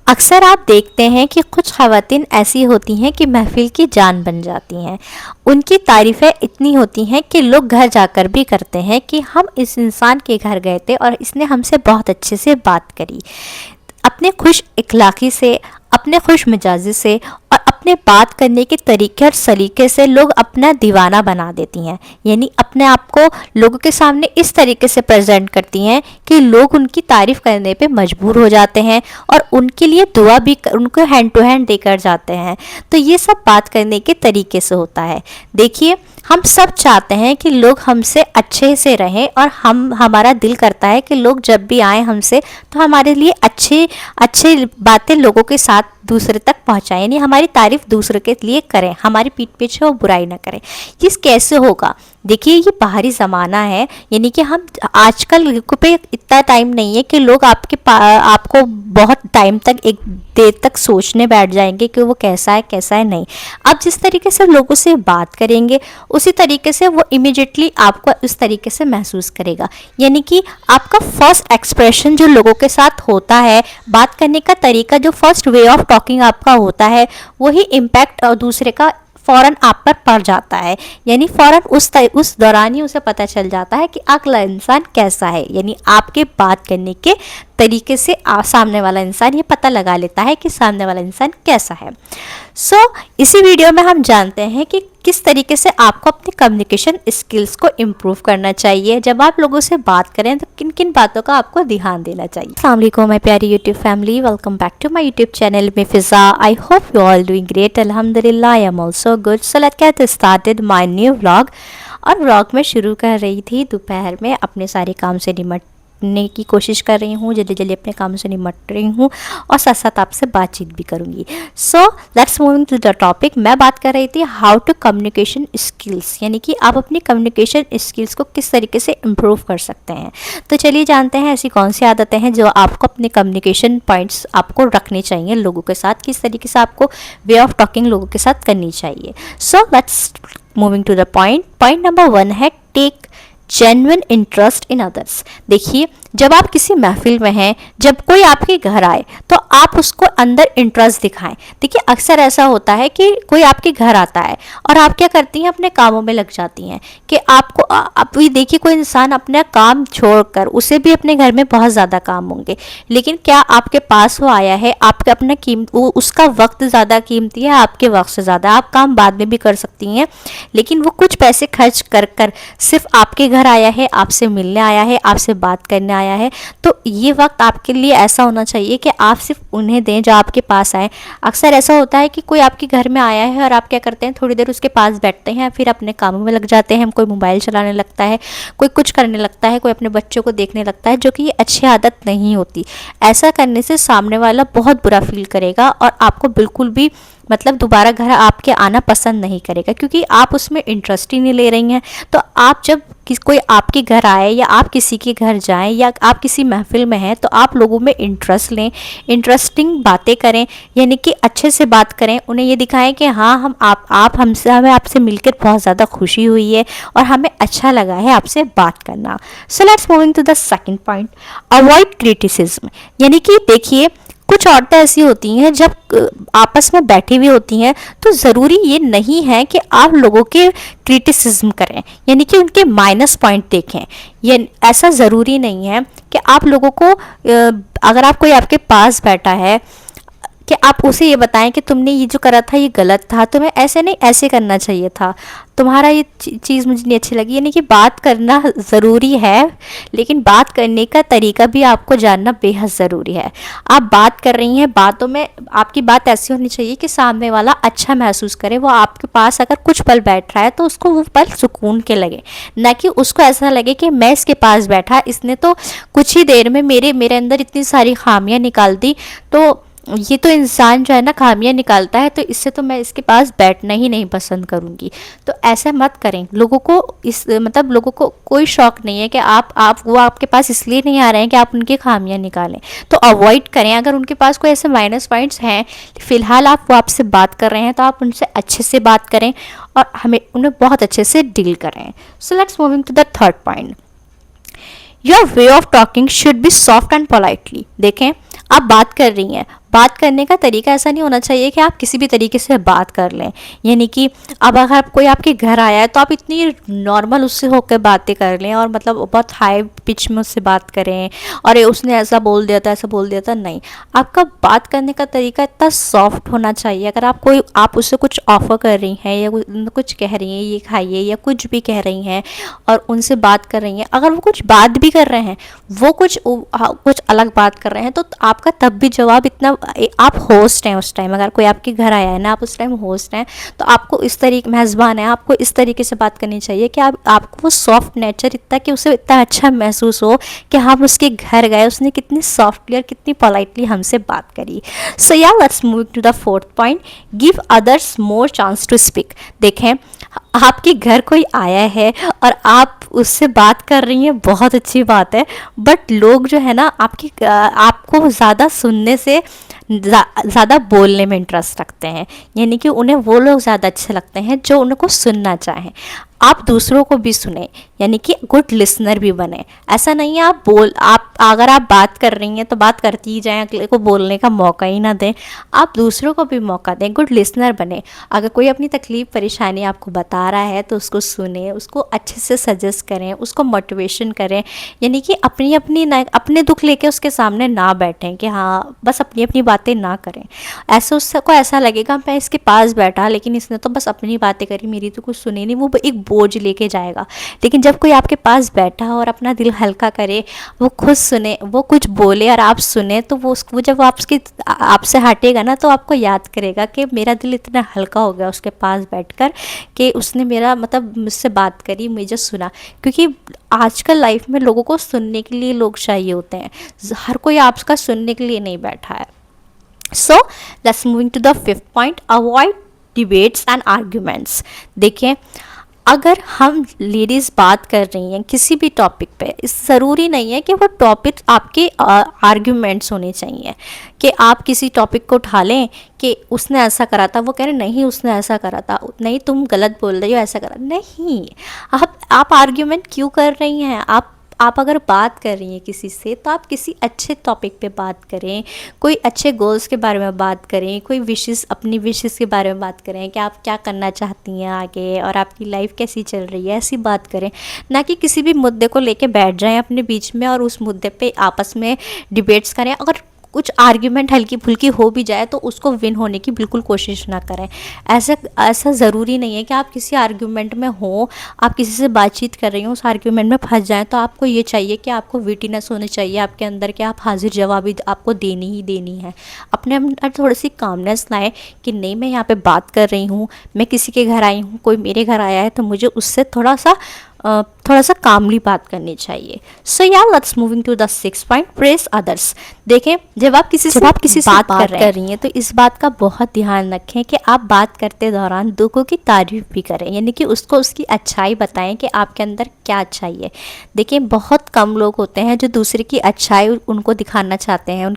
अक्सर आप देखते हैं कि कुछ ख़वातीन ऐसी होती हैं कि महफ़िल की जान बन जाती हैं। उनकी तारीफ़ें इतनी होती हैं कि लोग घर जाकर भी करते हैं कि हम इस इंसान के घर गए थे और इसने हमसे बहुत अच्छे से बात करी। अपने खुश इखलाक़ी से, अपने खुश मिजाजी से और अपने बात करने के तरीके और सलीके से लोग अपना दीवाना बना देती हैं। यानी अपने आप को लोगों के सामने इस तरीके से प्रेजेंट करती हैं कि लोग उनकी तारीफ़ करने पे मजबूर हो जाते हैं और उनके लिए दुआ भी उनको हैंड टू हैंड देकर जाते हैं। तो ये सब बात करने के तरीके से होता है। देखिए, हम सब चाहते हैं कि लोग हमसे अच्छे से रहें और हमारा दिल करता है कि लोग जब भी आए हमसे तो हमारे लिए अच्छे अच्छे बातें लोगों के साथ दूसरे तक पहुंचाएं, यानी हमारी तारीफ दूसरे के लिए करें, हमारी पीठ पीछे वो बुराई ना करें। ये कैसे होगा? देखिए, ये बाहरी ज़माना है, यानी कि हम आजकल पे इतना टाइम नहीं है कि लोग आपको बहुत टाइम तक, एक देर तक सोचने बैठ जाएंगे कि वो कैसा है नहीं। अब जिस तरीके से लोगों से बात करेंगे उसी तरीके से वो इमिजिएटली आपको उस तरीके से महसूस करेगा। यानी कि आपका फर्स्ट एक्सप्रेशन जो लोगों के साथ होता है, बात करने का तरीका, जो फर्स्ट वे ऑफ टॉकिंग आपका होता है, वही इम्पैक्ट दूसरे का फ़ौरन आप पर पड़ जाता है। यानी फ़ौरन उस दौरान ही उसे पता चल जाता है कि अगला इंसान कैसा है। यानी आपके बात करने के तरीके से सामने वाला इंसान ये पता लगा लेता है कि सामने वाला इंसान कैसा है। इसी वीडियो में हम जानते हैं कि किस तरीके से आपको अपनी कम्युनिकेशन स्किल्स को इम्प्रूव करना चाहिए। जब आप लोगों से बात करें तो किन किन बातों का आपको ध्यान देना चाहिए। अस्सलाम वालेकुम माय प्यारी YouTube family, welcome back to my YouTube channel में Fiza. I hope you all doing great. अल्हम्दुलिल्लाह, I am also good. So let's get started my new vlog. और व्लॉग में शुरू कर रही थी दोपहर में, अपने सारे काम से निपटने की कोशिश कर रही हूँ, जल्दी जल्दी अपने काम से निपट रही हूँ और साथ साथ आपसे बातचीत भी करूँगी। So let's moving to the topic. मैं बात कर रही थी हाउ टू कम्युनिकेशन स्किल्स, यानी कि आप अपनी कम्युनिकेशन स्किल्स को किस तरीके से इम्प्रूव कर सकते हैं। तो चलिए जानते हैं ऐसी कौन सी आदतें हैं जो आपको अपने कम्युनिकेशन पॉइंट्स आपको रखने चाहिए लोगों के साथ, किस तरीके से आपको वे ऑफ टॉकिंग लोगों के साथ करनी चाहिए। So let's moving to the point. Point number 1 है take genuine interest in others. देखिए, जब आप किसी महफिल में हैं, जब कोई आपके घर आए तो आप उसको अंदर इंटरेस्ट दिखाएं। देखिए, अक्सर ऐसा होता है कि कोई आपके घर आता है और आप क्या करती हैं, अपने कामों में लग जाती हैं कि आपको आप भी देखिए, कोई इंसान अपना काम छोड़कर, उसे भी अपने घर में बहुत ज़्यादा काम होंगे, लेकिन क्या आपके पास वो आया है, आपके अपना उसका वक्त ज़्यादा कीमती है आपके वक्त से ज़्यादा। आप काम बाद में भी कर सकती हैं, लेकिन वो कुछ पैसे खर्च कर कर सिर्फ आपके घर आया है, आपसे मिलने आया है, आपसे बात करने आया है, तो ये वक्त आपके लिए ऐसा होना चाहिए कि आप सिर्फ उन्हें दें जो आपके पास आए। अक्सर ऐसा होता है कि कोई आपके घर में आया है और आप क्या करते हैं, थोड़ी देर उसके पास बैठते हैं, फिर अपने कामों में लग जाते हैं। कोई मोबाइल चलाने लगता है, कोई कुछ करने लगता है, कोई अपने बच्चों को देखने लगता है, जो कि ये अच्छी आदत नहीं होती। ऐसा करने से सामने वाला बहुत बुरा फील करेगा और आपको बिल्कुल भी दोबारा घर आपके आना पसंद नहीं करेगा, क्योंकि आप उसमें इंटरेस्ट ही नहीं ले रही हैं। तो आप जब कोई आपके घर आए या आप किसी के घर जाएं या आप किसी महफिल में हैं, तो आप लोगों में इंटरेस्ट लें, इंटरेस्टिंग बातें करें, यानी कि अच्छे से बात करें, उन्हें ये दिखाएं कि हाँ, हमें आपसे मिलकर बहुत ज़्यादा खुशी हुई है और हमें अच्छा लगा है आपसे बात करना। So let's moving to the second point, avoid criticism. यानी कि देखिए, कुछ औरतें ऐसी होती हैं, जब आपस में बैठी हुई होती हैं तो ज़रूरी ये नहीं है कि आप लोगों के क्रिटिसिज्म करें, यानी कि उनके माइनस पॉइंट देखें। ये ऐसा ज़रूरी नहीं है कि आप लोगों को, अगर आप कोई आपके पास बैठा है, कि आप उसे ये बताएं कि तुमने ये जो करा था ये गलत था, तुम्हें ऐसे नहीं ऐसे करना चाहिए था, तुम्हारा ये चीज़ मुझे नहीं अच्छी लगी। यानी कि बात करना ज़रूरी है, लेकिन बात करने का तरीका भी आपको जानना बेहद ज़रूरी है। आप बात कर रही हैं, बातों में आपकी बात ऐसी होनी चाहिए कि सामने वाला अच्छा महसूस करे। वो आपके पास अगर कुछ पल बैठ रहा है तो उसको वो पल सुकून के लगे, ना कि उसको ऐसा लगे कि मैं इसके पास बैठा, इसने तो कुछ ही देर में मेरे अंदर इतनी सारी खामियां निकाल दी, तो ये तो इंसान जो है ना खामियां निकालता है, तो इससे तो मैं इसके पास बैठना ही नहीं पसंद करूँगी। तो ऐसा मत करें। लोगों को लोगों को कोई शौक नहीं है कि वो आपके पास इसलिए नहीं आ रहे हैं कि आप उनकी खामियां निकालें, तो अवॉइड करें। अगर उनके पास कोई ऐसे माइनस पॉइंट्स हैं, फिलहाल वो आपसे बात कर रहे हैं, तो आप उनसे अच्छे से बात करें और उन्हें बहुत अच्छे से डील करें। So let's moving to the third point, your way of talking should be soft and politely. देखें, आप बात कर रही हैं, बात करने का तरीका ऐसा नहीं होना चाहिए कि आप किसी भी तरीके से बात कर लें, यानी कि अब अगर कोई आपके घर आया है तो आप इतनी नॉर्मल उससे होकर बातें कर लें और मतलब बहुत हाई पिच में उससे बात करें और ये उसने ऐसा बोल दिया था, ऐसा बोल दिया था, नहीं। आपका बात करने का तरीका इतना सॉफ्ट होना चाहिए। अगर आप उससे कुछ ऑफर कर रही हैं या कुछ कह रही हैं ये खाइए या कुछ भी कह रही हैं और उनसे बात कर रही हैं, अगर वो कुछ बात भी कर रहे हैं, वो कुछ अलग बात कर रहे हैं, तो आपका तब भी जवाब इतना, आप होस्ट हैं उस टाइम, अगर कोई आपके घर आया है ना, आप उस टाइम होस्ट हैं, तो आपको इस तरीके, मेज़बान है, आपको इस तरीके से बात करनी चाहिए कि आपको वो सॉफ्ट नेचर इतना, कि उसे इतना अच्छा महसूस हो कि हम उसके घर गए, उसने कितनी सॉफ्टली और कितनी पोलाइटली हमसे बात करी। सो या let's move to the fourth point, give others more chance to speak. देखें, आपके घर कोई आया है और आप उससे बात कर रही हैं, बहुत अच्छी बात है, बट लोग जो है ना आपको ज़्यादा सुनने से ज़्यादा बोलने में इंटरेस्ट रखते हैं, यानी कि उन्हें वो लोग ज़्यादा अच्छे लगते हैं जो उनको सुनना चाहें। आप दूसरों को भी सुने, यानी कि गुड लिसनर भी बने। ऐसा नहीं है आप अगर आप बात कर रही हैं तो बात करती ही जाएं, अगले को बोलने का मौका ही ना दें। आप दूसरों को भी मौका दें, गुड लिसनर बने। अगर कोई अपनी तकलीफ़ परेशानी आपको बता रहा है तो उसको सुने, उसको अच्छे से सजेस्ट करें, उसको मोटिवेशन करें, यानी कि अपने दुख लेके उसके सामने ना बैठें कि हाँ बस अपनी अपनी बातें ना करें। ऐसे उसको ऐसा लगेगा मैं इसके पास बैठा लेकिन इसने तो बस अपनी बातें करी, मेरी तो कुछ सुनी नहीं, वो एक बोझ लेके जाएगा। लेकिन जब कोई आपके पास बैठा और अपना दिल हल्का करे, वो खुद सुने, वो कुछ बोले और आप सुने, तो वो जब आपसे हटेगा ना, तो आपको याद करेगा कि मेरा दिल इतना हल्का हो गया उसके पास बैठकर कि उसने मेरा मतलब मुझसे बात करी, मुझे सुना। क्योंकि आजकल लाइफ में लोगों को सुनने के लिए लोग चाहिए होते हैं, हर कोई आपका सुनने के लिए नहीं बैठा है। So let's moving to the fifth point, avoid debates and arguments. देखिए, अगर हम लेडीज़ बात कर रही हैं किसी भी टॉपिक पे, इस ज़रूरी नहीं है कि वो टॉपिक आपके आर्ग्यूमेंट्स होने चाहिए, कि आप किसी टॉपिक को उठा लें कि उसने ऐसा करा था, वो कह रहे नहीं उसने ऐसा करा था, नहीं तुम गलत बोल रही हो, ऐसा करा नहीं। आप आर्ग्यूमेंट क्यों कर रही हैं? आप अगर बात कर रही हैं किसी से, तो आप किसी अच्छे टॉपिक पे बात करें, कोई अच्छे गोल्स के बारे में बात करें, कोई विशेस, अपनी विशेस के बारे में बात करें कि आप क्या करना चाहती हैं आगे और आपकी लाइफ कैसी चल रही है, ऐसी बात करें। ना कि किसी भी मुद्दे को लेके बैठ जाएं अपने बीच में और उस मुद्दे पे आपस में डिबेट्स करें। अगर कुछ आर्ग्यूमेंट हल्की फुल्की हो भी जाए तो उसको विन होने की बिल्कुल कोशिश ना करें। ऐसा ज़रूरी नहीं है कि आप किसी आर्ग्यूमेंट में हो, आप किसी से बातचीत कर रही हो, उस आर्ग्यूमेंट में फंस जाएं तो आपको ये चाहिए कि आपको विटीनेस होनी चाहिए आपके अंदर, कि आप हाजिर जवाबी आपको देनी ही देनी है। अपने अंदर थोड़ी सी कामनेस लाएं कि नहीं, मैं यहाँ पे बात कर रही हूँ, मैं किसी के घर आई हूँ, कोई मेरे घर आया है, तो मुझे उससे थोड़ा सा कामली बात करनी चाहिए। सो या let's moving to the six point, praise others. देखें, जब आप किसी से बात कर रही हैं तो इस बात का बहुत ध्यान रखें कि आप बात करते दौरान दूसरों की तारीफ भी करें, यानी कि उसको उसकी अच्छाई बताएं कि आपके अंदर क्या अच्छाई है। देखिए, बहुत कम लोग होते हैं जो दूसरे की अच्छाई उनको दिखाना चाहते हैं।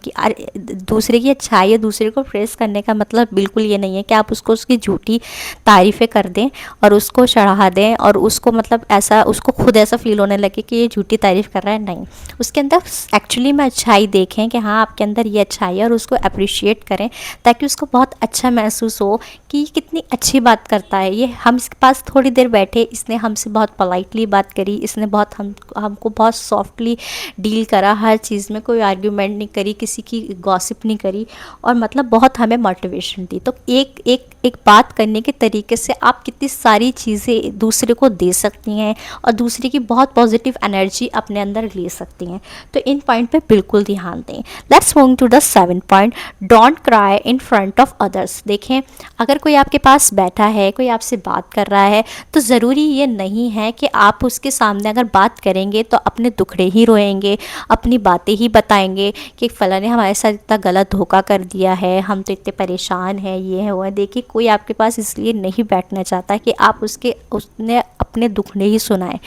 दूसरे की अच्छाई या दूसरे को प्रेस करने का मतलब बिल्कुल ये नहीं है कि आप उसकी झूठी तारीफ़ें कर दें और उसको चढ़ा दें और उसको मतलब उसको खुद ऐसा फील होने लगे कि ये झूठी तारीफ़ कर रहा है। नहीं, उसके अंदर एक्चुअली में अच्छाई देखें कि हाँ आपके अंदर ये अच्छाई है और उसको अप्रिशिएट करें, ताकि उसको बहुत अच्छा महसूस हो कि ये कितनी अच्छी बात करता है। ये हम इसके पास थोड़ी देर बैठे, इसने हमसे बहुत पोलाइटली बात करी, इसने बहुत हमको बहुत सॉफ्टली डील करा, हर चीज़ में कोई आर्ग्यूमेंट नहीं करी, किसी की गॉसिप नहीं करी और मतलब बहुत हमें मोटिवेशन दी। तो एक बात करने के तरीके से आप कितनी सारी चीज़ें दूसरे को दे सकती हैं और दूसरे की बहुत पॉजिटिव एनर्जी अपने अंदर ले सकती हैं। तो इन पॉइंट पे बिल्कुल ध्यान दें। Let's move to the seventh point, don't cry in front of others. देखें, अगर कोई आपके पास बैठा है, कोई आपसे बात कर रहा है, तो ज़रूरी ये नहीं है कि आप उसके सामने अगर बात करेंगे तो अपने दुखड़े ही रोएंगे, अपनी बातें ही बताएंगे कि फ़लाँ ने हमारे साथ इतना गलत धोखा कर दिया है, हम तो इतने परेशान हैं, ये है वो है। देखिए, कोई आपके पास इसलिए नहीं बैठना चाहता कि आप उसने अपने दुखड़े ही सुनाए,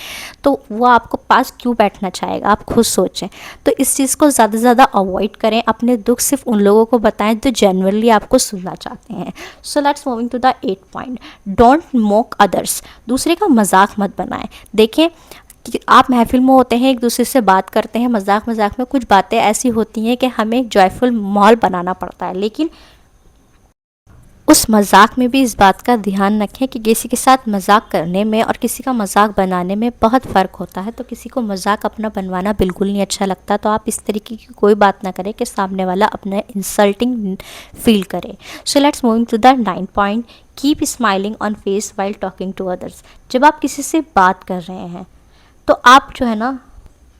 तो वो आपको पास क्यों बैठना चाहेगा, आप खुद सोचें। तो इस चीज़ को ज़्यादा से ज़्यादा अवॉइड करें, अपने दुख सिर्फ उन लोगों को बताएं जो जेन्युइनली आपको सुनना चाहते हैं। So let's moving to the 8th point, don't mock others. दूसरे का मजाक मत बनाएं। देखें, कि आप महफिल में होते हैं, एक दूसरे से बात करते हैं, मजाक मजाक में कुछ बातें ऐसी होती हैं कि हमें एक जॉयफुल माहौल बनाना पड़ता है, लेकिन उस मजाक में भी इस बात का ध्यान रखें कि किसी के साथ मजाक करने में और किसी का मजाक बनाने में बहुत फ़र्क होता है। तो किसी को मजाक अपना बनवाना बिल्कुल नहीं अच्छा लगता, तो आप इस तरीके की कोई बात ना करें कि सामने वाला अपने इंसल्टिंग फील करे। So let's moving to the 9th point, keep smiling on face while talking to others. जब आप किसी से बात कर रहे हैं तो आप जो है ना,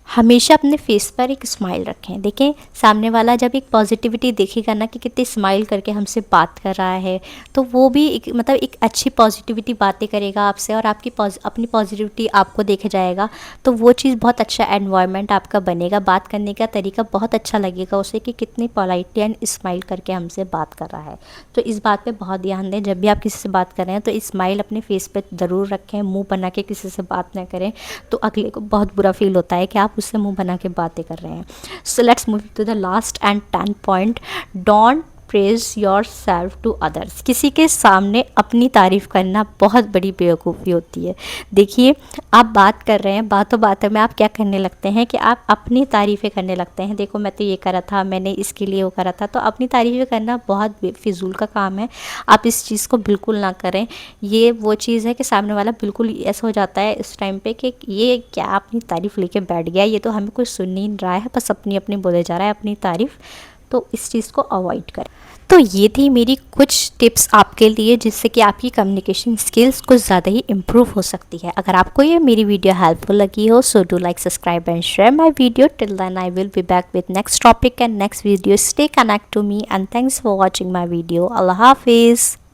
हमेशा अपने फेस पर एक स्माइल रखें। देखें, सामने वाला जब एक पॉजिटिविटी देखेगा ना कि कितनी स्माइल करके हमसे बात कर रहा है, तो वो भी एक मतलब एक अच्छी पॉजिटिविटी बातें करेगा आपसे और आपकी अपनी पॉजिटिविटी आपको देखे जाएगा। तो वो चीज़ बहुत अच्छा एनवायरनमेंट आपका बनेगा, बात करने का तरीका बहुत अच्छा लगेगा उसे कि कितनी पोलाइटली एंड स्माइल करके हमसे बात कर रहा है। तो इस बात पे बहुत ध्यान दें, जब भी आप किसी से बात कर रहे हैं तो स्माइल अपने फेस पे ज़रूर रखें। मुंह बना के किसी से बात ना करें, तो अगले को बहुत बुरा फील होता है कि आप उससे मुंह बना के बातें कर रहे हैं। So let's move to the last and 10th point, don't praise yourself to others. किसी के सामने अपनी तारीफ़ करना बहुत बड़ी बेवकूफ़ी होती है। देखिए, आप बात कर रहे हैं, बातों बातों में आप क्या करने लगते हैं कि आप अपनी तारीफ़ें करने लगते हैं। देखो, मैं तो ये करा था, मैंने इसके लिए वो करा था। तो अपनी तारीफ़ें करना बहुत फिजूल का काम है, आप इस चीज़ को बिल्कुल ना करें। ये वो चीज़ है कि सामने वाला बिल्कुल ऐसा हो जाता है इस टाइम पे कि ये क्या अपनी तारीफ़ लेके बैठ गया, ये तो हमें कुछ सुन नहीं रहा है, बस अपनी अपनी बोले जा रहा है अपनी तारीफ़। तो इस चीज़ को अवॉइड करें। तो ये थी मेरी कुछ टिप्स आपके लिए, जिससे कि आपकी कम्युनिकेशन स्किल्स कुछ ज़्यादा ही इम्प्रूव हो सकती है। अगर आपको ये मेरी वीडियो हेल्पफुल लगी हो, so do like, subscribe and share my video. Till then I will be back with next topic and next video. Stay connect to me and thanks for watching my video. अल्लाह हाफिज़।